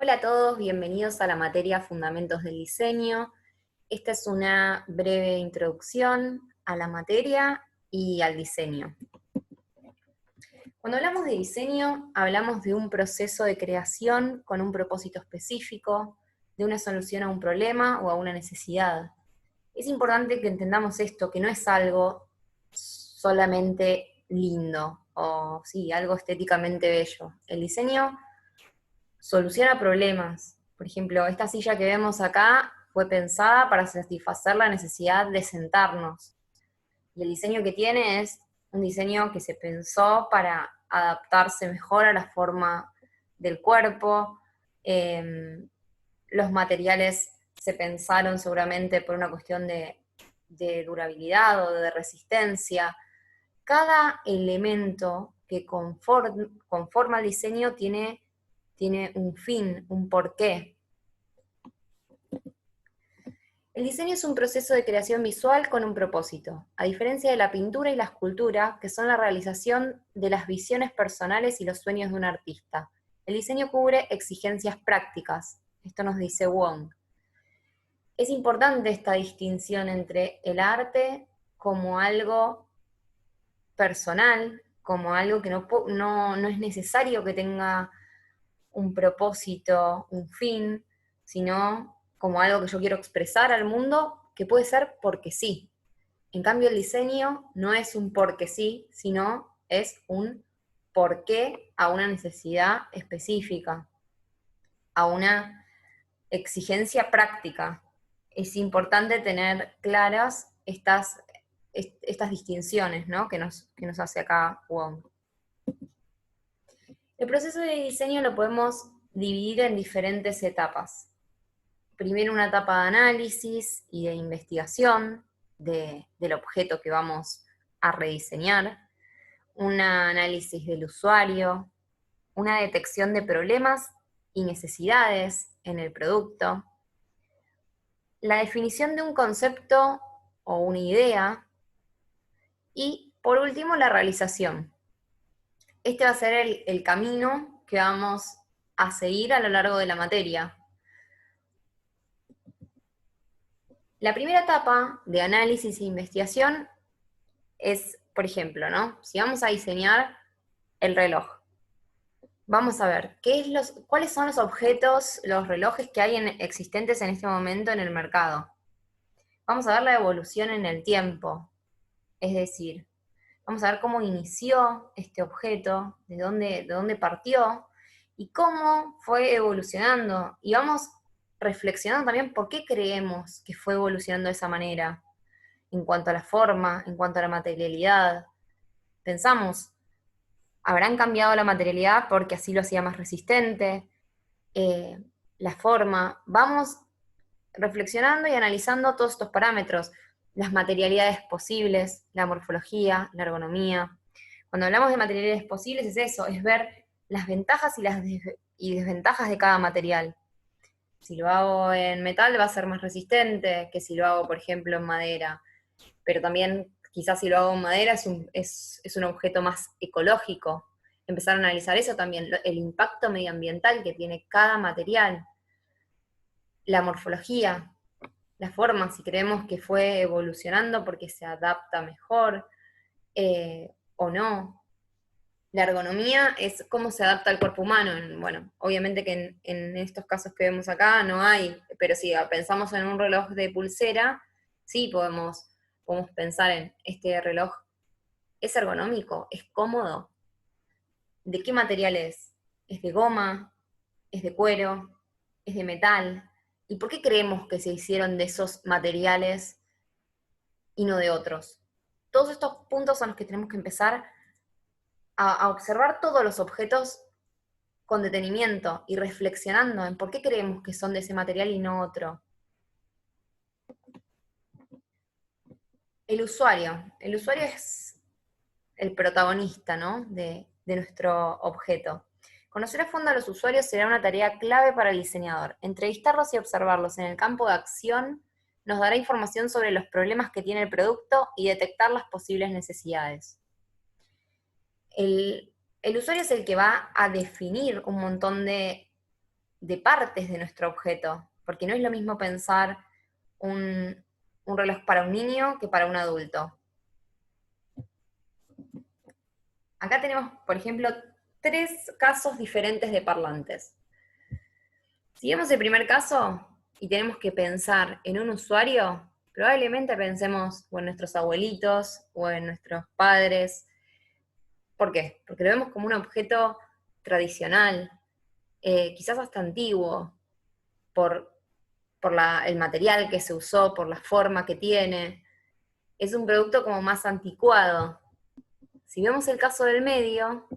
Hola a todos, bienvenidos a la materia Fundamentos del Diseño. Esta es una breve introducción a la materia y al diseño. Cuando hablamos de diseño, hablamos de un proceso de creación con un propósito específico, de una solución a un problema o a una necesidad. Es importante que entendamos esto, que no es algo solamente lindo o sí, algo estéticamente bello. El diseño soluciona problemas. Por ejemplo, esta silla que vemos acá fue pensada para satisfacer la necesidad de sentarnos. Y el diseño que tiene es un diseño que se pensó para adaptarse mejor a la forma del cuerpo. Los materiales se pensaron seguramente por una cuestión de durabilidad o de resistencia. Cada elemento que conforma el diseño tiene un fin, un porqué. El diseño es un proceso de creación visual con un propósito, a diferencia de la pintura y la escultura, que son la realización de las visiones personales y los sueños de un artista. El diseño cubre exigencias prácticas, esto nos dice Wong. Es importante esta distinción entre el arte como algo personal, como algo que no es necesario que tenga un propósito, un fin, sino como algo que yo quiero expresar al mundo, que puede ser porque sí. En cambio, el diseño no es un porque sí, sino es un porqué a una necesidad específica, a una exigencia práctica. Es importante tener claras estas distinciones, ¿no? que nos hace acá Wong. El proceso de diseño lo podemos dividir en diferentes etapas. Primero una etapa de análisis y de investigación del objeto que vamos a rediseñar, un análisis del usuario, una detección de problemas y necesidades en el producto, la definición de un concepto o una idea y, por último, la realización. Este va a ser el camino que vamos a seguir a lo largo de la materia. La primera etapa de análisis e investigación es, por ejemplo, ¿no? Si vamos a diseñar el reloj, vamos a ver cuáles son los objetos, los relojes que hay existentes en este momento en el mercado. Vamos a ver la evolución en el tiempo, es decir, vamos a ver cómo inició este objeto, de dónde partió y cómo fue evolucionando. Y vamos reflexionando también por qué creemos que fue evolucionando de esa manera, en cuanto a la forma, en cuanto a la materialidad. Pensamos, ¿habrán cambiado la materialidad porque así lo hacía más resistente? La forma. Vamos reflexionando y analizando todos estos parámetros, las materialidades posibles, la morfología, la ergonomía. Cuando hablamos de materialidades posibles es eso, es ver las ventajas y desventajas de cada material. Si lo hago en metal va a ser más resistente que si lo hago, por ejemplo, en madera. Pero también quizás si lo hago en madera es un objeto más ecológico. Empezar a analizar eso también, el impacto medioambiental que tiene cada material, la morfología, la forma, si creemos que fue evolucionando porque se adapta mejor o no. La ergonomía es cómo se adapta al cuerpo humano. Bueno, obviamente que en estos casos que vemos acá no hay, pero si pensamos en un reloj de pulsera, sí podemos pensar en este reloj. ¿Es ergonómico? ¿Es cómodo? ¿De qué material es? ¿Es de goma? ¿Es de cuero? ¿Es de metal? ¿Y por qué creemos que se hicieron de esos materiales y no de otros? Todos estos puntos son los que tenemos que empezar a observar todos los objetos con detenimiento y reflexionando en por qué creemos que son de ese material y no otro. El usuario es el protagonista, ¿no? de nuestro objeto. Conocer a fondo a los usuarios será una tarea clave para el diseñador. Entrevistarlos y observarlos en el campo de acción nos dará información sobre los problemas que tiene el producto y detectar las posibles necesidades. El usuario es el que va a definir un montón de de partes de nuestro objeto, porque no es lo mismo pensar un reloj para un niño que para un adulto. Acá tenemos, por ejemplo, 3 casos diferentes de parlantes. Si vemos el primer caso y tenemos que pensar en un usuario, probablemente pensemos o en nuestros abuelitos o en nuestros padres. ¿Por qué? Porque lo vemos como un objeto tradicional, quizás hasta antiguo, por el material que se usó, por la forma que tiene. Es un producto como más anticuado. Si vemos el caso del medio,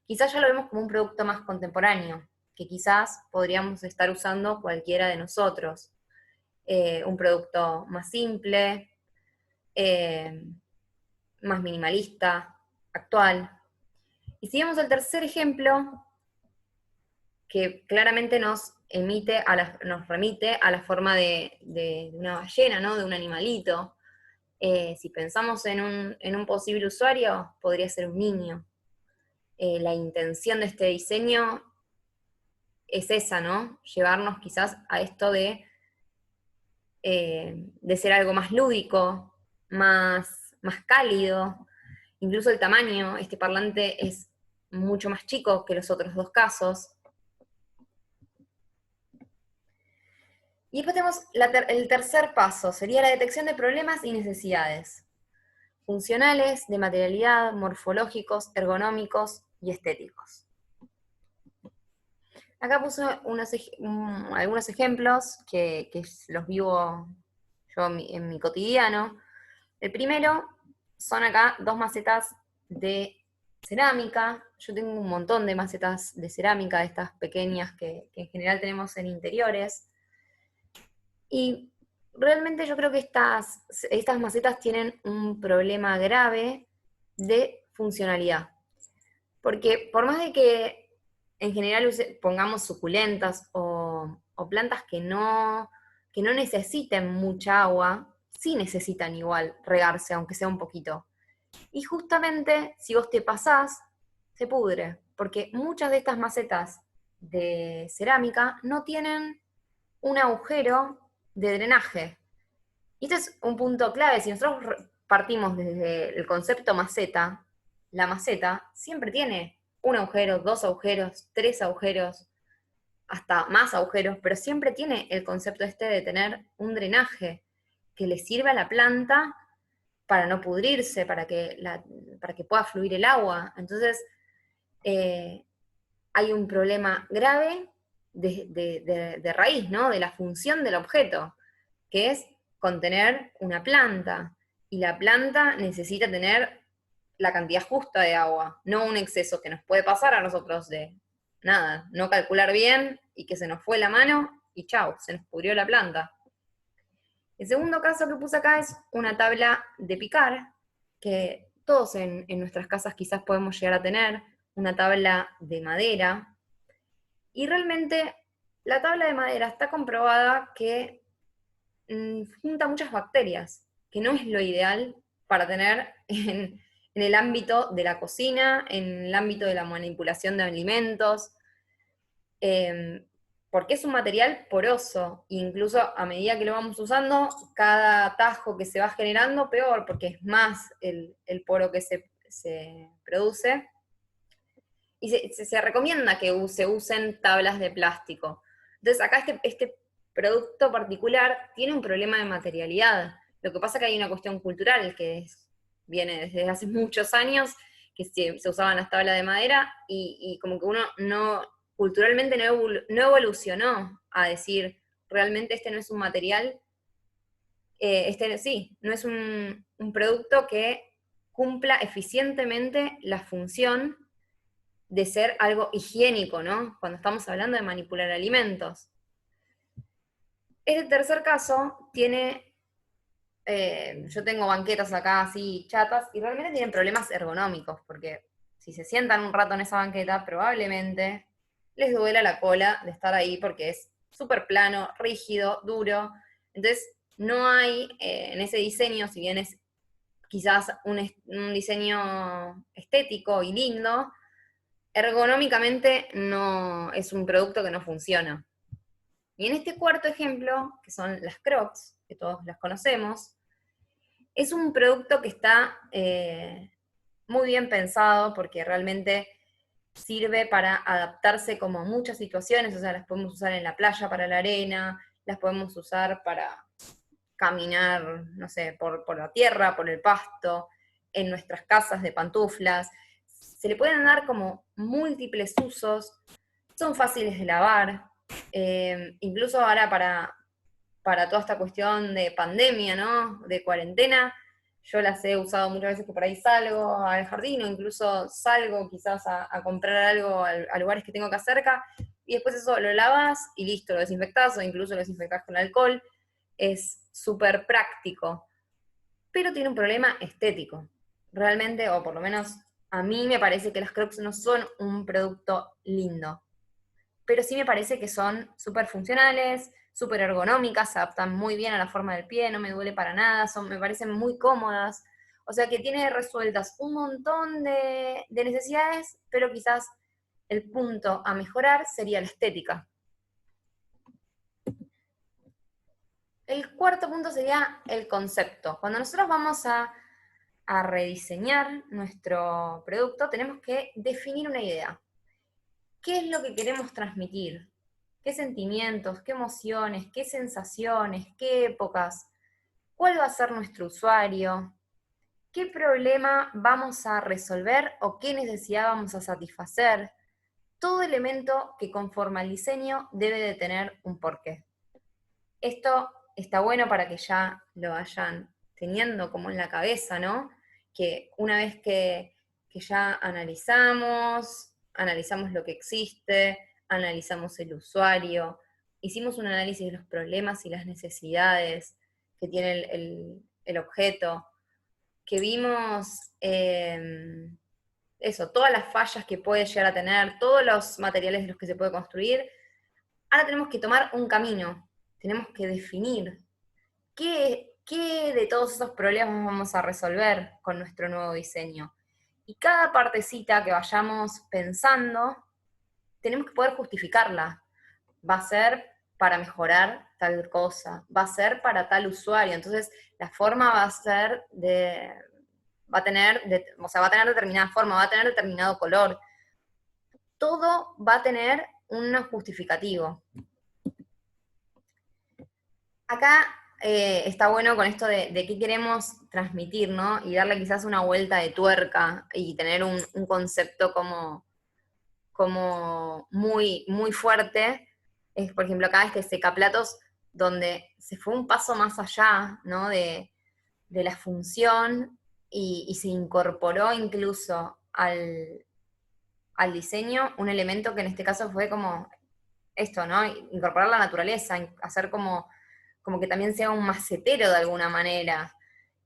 quizás ya lo vemos como un producto más contemporáneo, que quizás podríamos estar usando cualquiera de nosotros. Un producto más simple, eh, más minimalista, actual. Y si vemos el tercer ejemplo, que claramente nos remite a la forma de una ballena, ¿no? De un animalito. Si pensamos en un posible usuario, podría ser un niño. La intención de este diseño es esa, ¿no? Llevarnos quizás a esto de ser algo más lúdico, más cálido. Incluso el tamaño, este parlante es mucho más chico que los otros 2 casos. Y después tenemos el tercer paso, sería la detección de problemas y necesidades funcionales, de materialidad, morfológicos, ergonómicos y estéticos. Acá puse algunos ejemplos que los vivo yo en mi cotidiano. El primero son acá 2 macetas de cerámica. Yo tengo un montón de macetas de cerámica, de estas pequeñas que en general tenemos en interiores. Y realmente yo creo que estas macetas tienen un problema grave de funcionalidad. Porque por más de que en general pongamos suculentas o plantas que no necesiten mucha agua, sí necesitan igual regarse, aunque sea un poquito. Y justamente si vos te pasás, se pudre, porque muchas de estas macetas de cerámica no tienen un agujero de drenaje. Y este es un punto clave. Si nosotros partimos desde el concepto maceta, la maceta siempre tiene un agujero, 2 agujeros, 3 agujeros, hasta más agujeros, pero siempre tiene el concepto este de tener un drenaje que le sirva a la planta para no pudrirse, para que pueda fluir el agua. Entonces, hay un problema grave de raíz, ¿no? De la función del objeto, que es contener una planta. Y la planta necesita tener la cantidad justa de agua, no un exceso que nos puede pasar a nosotros de nada, no calcular bien y que se nos fue la mano y chau, se nos pudrió la planta. El segundo caso que puse acá es una tabla de picar, que todos en nuestras casas quizás podemos llegar a tener, una tabla de madera, y realmente la tabla de madera está comprobada que junta muchas bacterias, que no es lo ideal para tener en el ámbito de la cocina, en el ámbito de la manipulación de alimentos, porque es un material poroso, e incluso a medida que lo vamos usando, cada tajo que se va generando, peor, porque es más el poro que se produce. Y se recomienda que se usen tablas de plástico. Entonces acá este producto particular tiene un problema de materialidad. Lo que pasa es que hay una cuestión cultural que viene desde hace muchos años, que se usaban las tablas de madera, y como que uno culturalmente no evolucionó a decir, realmente este no es un material, no es un producto que cumpla eficientemente la función de ser algo higiénico, ¿no? Cuando estamos hablando de manipular alimentos. Este tercer caso tiene, yo tengo banquetas acá así chatas, y realmente tienen problemas ergonómicos, porque si se sientan un rato en esa banqueta, probablemente les duela la cola de estar ahí, porque es súper plano, rígido, duro. Entonces, no hay en ese diseño, si bien es quizás un diseño estético y lindo, ergonómicamente no es un producto que no funciona. Y en este cuarto ejemplo, que son las Crocs, que todos las conocemos, es un producto que está muy bien pensado porque realmente sirve para adaptarse como a muchas situaciones, o sea, las podemos usar en la playa para la arena, las podemos usar para caminar, no sé, por la tierra, por el pasto, en nuestras casas de pantuflas. Se le pueden dar como múltiples usos, son fáciles de lavar, incluso ahora para toda esta cuestión de pandemia, ¿no? De cuarentena, yo las he usado muchas veces que por ahí salgo al jardín o incluso salgo quizás a comprar algo a lugares que tengo acá cerca y después eso lo lavas y listo, lo desinfectás o incluso lo desinfectás con alcohol. Es súper práctico, pero tiene un problema estético. Realmente, o por lo menos a mí me parece que las Crocs no son un producto lindo, pero sí me parece que son súper funcionales, súper ergonómicas, se adaptan muy bien a la forma del pie, no me duele para nada, me parecen muy cómodas. O sea que tiene resueltas un montón de necesidades, pero quizás el punto a mejorar sería la estética. El cuarto punto sería el concepto. Cuando nosotros vamos a rediseñar nuestro producto, tenemos que definir una idea. ¿Qué es lo que queremos transmitir? ¿Qué sentimientos, qué emociones, qué sensaciones, qué épocas? ¿Cuál va a ser nuestro usuario? ¿Qué problema vamos a resolver o qué necesidad vamos a satisfacer? Todo elemento que conforma el diseño debe de tener un porqué. Esto está bueno para que ya lo vayan teniendo como en la cabeza, ¿no? Que una vez que ya analizamos lo que existe, analizamos el usuario, hicimos un análisis de los problemas y las necesidades que tiene el objeto, que vimos eso, todas las fallas que puede llegar a tener, todos los materiales de los que se puede construir, ahora tenemos que tomar un camino, tenemos que definir qué de todos esos problemas vamos a resolver con nuestro nuevo diseño. Y cada partecita que vayamos pensando, tenemos que poder justificarla. Va a ser para mejorar tal cosa, va a ser para tal usuario. Entonces, la forma va a ser va a tener determinada forma, va a tener determinado color. Todo va a tener un justificativo. Acá está bueno con esto de qué queremos transmitir, ¿no? Y darle quizás una vuelta de tuerca y tener un concepto como muy, muy fuerte. Es, por ejemplo, acá este secaplatos, donde se fue un paso más allá, ¿no? De la función y se incorporó incluso al diseño un elemento que en este caso fue como esto, ¿no? Incorporar la naturaleza, hacer como que también sea un macetero de alguna manera.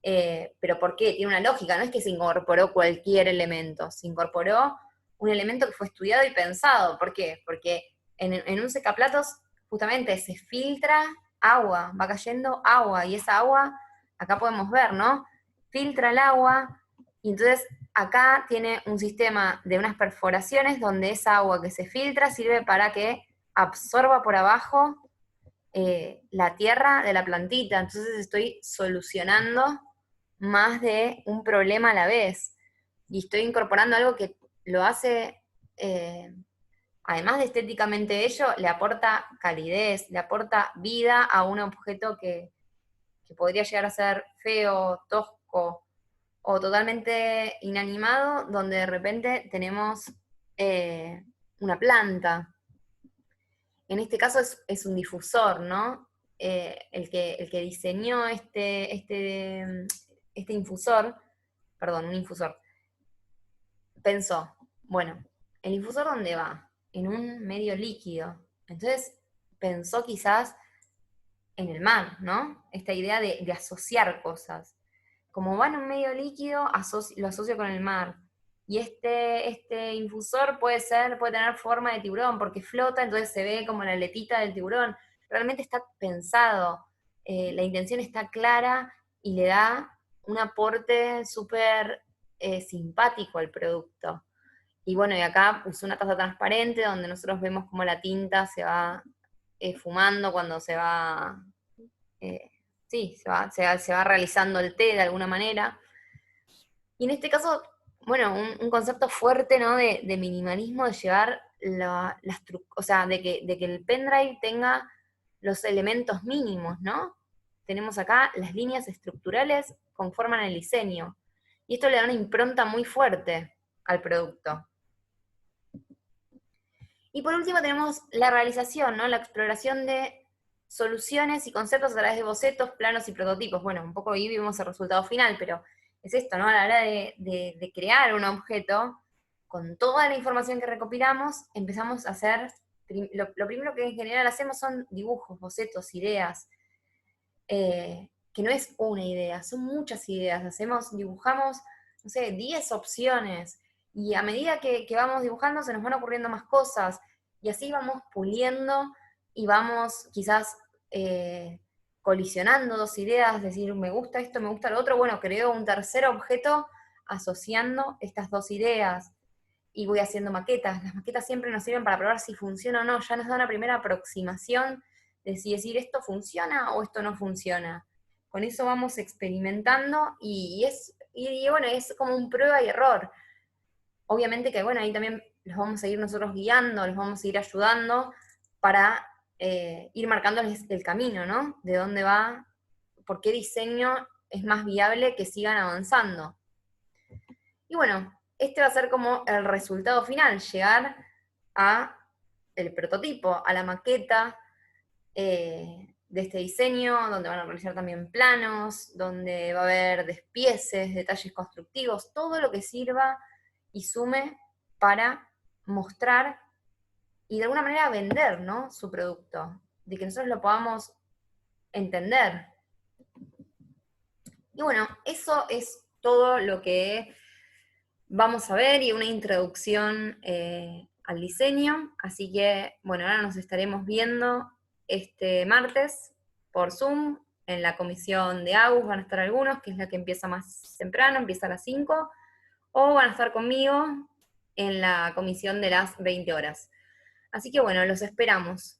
Pero ¿por qué? Tiene una lógica, no es que se incorporó cualquier elemento, se incorporó un elemento que fue estudiado y pensado. ¿Por qué? Porque en un secaplatos justamente se filtra agua, va cayendo agua, y esa agua, acá podemos ver, ¿no? Filtra el agua, y entonces acá tiene un sistema de unas perforaciones donde esa agua que se filtra sirve para que absorba por abajo la tierra de la plantita, entonces estoy solucionando más de un problema a la vez. Y estoy incorporando algo que lo hace, además de estéticamente bello, le aporta calidez, le aporta vida a un objeto que podría llegar a ser feo, tosco o totalmente inanimado, donde de repente tenemos una planta. En este caso es un difusor, ¿no? El que diseñó este infusor, perdón, un infusor, pensó, bueno, ¿el infusor dónde va? En un medio líquido. Entonces pensó quizás en el mar, ¿no? Esta idea de asociar cosas. Como va en un medio líquido, lo asocio con el mar. Y este infusor puede tener forma de tiburón, porque flota, entonces se ve como la aletita del tiburón. Realmente está pensado, la intención está clara y le da un aporte súper simpático al producto. Y bueno, y acá usé una taza transparente donde nosotros vemos cómo la tinta se va fumando cuando se va, sí, se va realizando el té de alguna manera. Y en este caso, bueno, un concepto fuerte, ¿no? De minimalismo, de llevar o sea, de que el pendrive tenga los elementos mínimos, ¿no? Tenemos acá las líneas estructurales conforman el diseño. Y esto le da una impronta muy fuerte al producto. Y por último tenemos la realización, ¿no? La exploración de soluciones y conceptos a través de bocetos, planos y prototipos. Bueno, un poco ahí vimos el resultado final, pero es esto, ¿no? A la hora de crear un objeto, con toda la información que recopilamos, empezamos a hacer, lo primero que en general hacemos son dibujos, bocetos, ideas, que no es una idea, son muchas ideas. Dibujamos, no sé, 10 opciones, y a medida que vamos dibujando se nos van ocurriendo más cosas, y así vamos puliendo y vamos quizás colisionando dos ideas, decir, me gusta esto, me gusta lo otro, bueno, creo un tercer objeto asociando estas dos ideas, y voy haciendo maquetas. Las maquetas siempre nos sirven para probar si funciona o no, ya nos da una primera aproximación de si decir esto funciona o esto no funciona. Con eso vamos experimentando y bueno, es como un prueba y error. Obviamente que bueno, ahí también los vamos a ir nosotros guiando, los vamos a ir ayudando para ir marcándoles el camino, ¿no? De dónde va, por qué diseño es más viable que sigan avanzando. Y bueno, este va a ser como el resultado final, llegar a el prototipo, a la maqueta de este diseño, donde van a realizar también planos, donde va a haber despieces, detalles constructivos, todo lo que sirva y sume para mostrar y de alguna manera vender, ¿no? Su producto, de que nosotros lo podamos entender. Y bueno, eso es todo lo que vamos a ver y una introducción al diseño. Así que, bueno, ahora nos estaremos viendo este martes por Zoom. En la comisión de AUS van a estar algunos, que es la que empieza más temprano, empieza a las 5, o van a estar conmigo en la comisión de las 20 horas. Así que bueno, los esperamos.